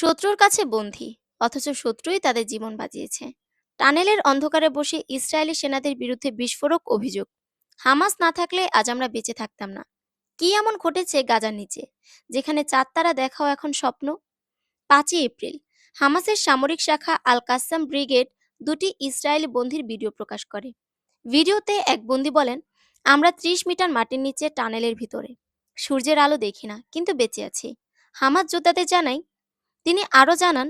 শত্রুর কাছে বন্দী, অথচ শত্রুই তাদের জীবন বাঁচিয়েছে। টানেলের অন্ধকারে বসে ইসরায়েলি সেনাদের বিরুদ্ধে বিস্ফোরক অভিযোগ। হামাস না থাকলে আজ আমরা বেঁচে থাকতাম না। কি এমন ঘটেছে গাজার নিচে, যেখানে চাঁদ তারা দেখাও এখন স্বপ্ন? 5ই এপ্রিল হামাসের সামরিক শাখা আল কাসাম ব্রিগেড দুটি ইসরায়েলি বন্দীর ভিডিও প্রকাশ করে। ভিডিওতে এক বন্দী বলেন, আমরা 30 মিটার মাটির নিচে টানেলের ভিতরে, সূর্যের আলো দেখি না কিন্তু বেঁচে আছি। হামাস যোদ্ধাদের জানাই, তিনি আরও জানান,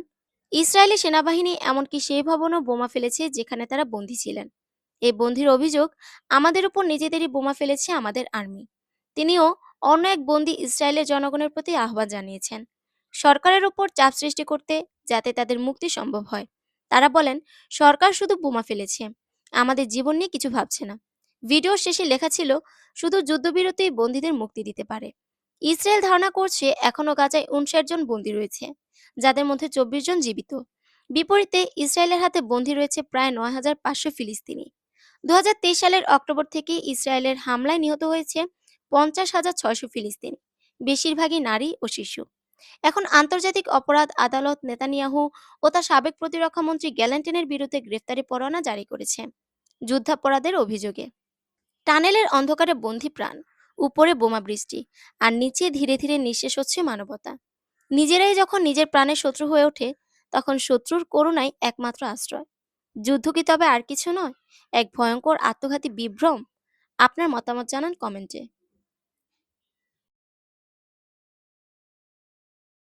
ইসরায়েলি সেনাবাহিনী এমনকি সেই ভবনও বোমা ফেলেছে যেখানে তারা বন্দী ছিলেন। এই বন্দির অভিযোগ, আমাদের উপর নিজেদেরই বোমা ফেলেছে আমাদের আর্মি। তিনিও অন্য এক বন্দী ইসরায়েলের জনগণের প্রতি আহ্বান জানিয়েছেন সরকারের উপর চাপ সৃষ্টি করতে, যাতে তাদের মুক্তি সম্ভব হয়। তারা বলেন, সরকার শুধু বোমা ফেলেছে, আমাদের জীবন নিয়ে কিছু ভাবছে না। ভিডিও শেষে লেখা ছিল, শুধু যুদ্ধবিরতি বন্দীদের মুক্তি দিতে পারে। ইসরায়েল ধারণা করছে এখনো গাজায় 59 জন বন্দী রয়েছে, যাদের মধ্যে 24 জন জীবিত। বিপরীতে ইসরায়েলের হাতে বন্দী রয়েছে প্রায় 9,500 ফিলিস্তিনি। 2023 সালের অক্টোবর থেকে ইসরায়েলের হামলায় নিহত হয়েছে 50,600 ফিলিস্তিনি, বেশিরভাগই নারী ও শিশু। এখন আন্তর্জাতিক অপরাধ আদালত নেতানিয়াহু ও তার সাবেক প্রতিরক্ষা মন্ত্রী গ্যালান্টিনের বিরুদ্ধে গ্রেফতারি পরোয়ানা জারি করেছে যুদ্ধাপরাধের অভিযোগে। টানেলের অন্ধকারে বন্দি প্রাণ, উপরে বোমা বৃষ্টি, আর নিচে ধীরে ধীরে নিঃশেষ হচ্ছে মানবতা। নিজেরাই যখন নিজের প্রাণের শত্রু হয়ে ওঠে, তখন শত্রুর করুণাই একমাত্র আশ্রয়। যুদ্ধ কি তবে আর কিছু নয়, এক ভয়ঙ্কর আত্মঘাতী বিভ্রম? আপনার মতামত জানান কমেন্টে।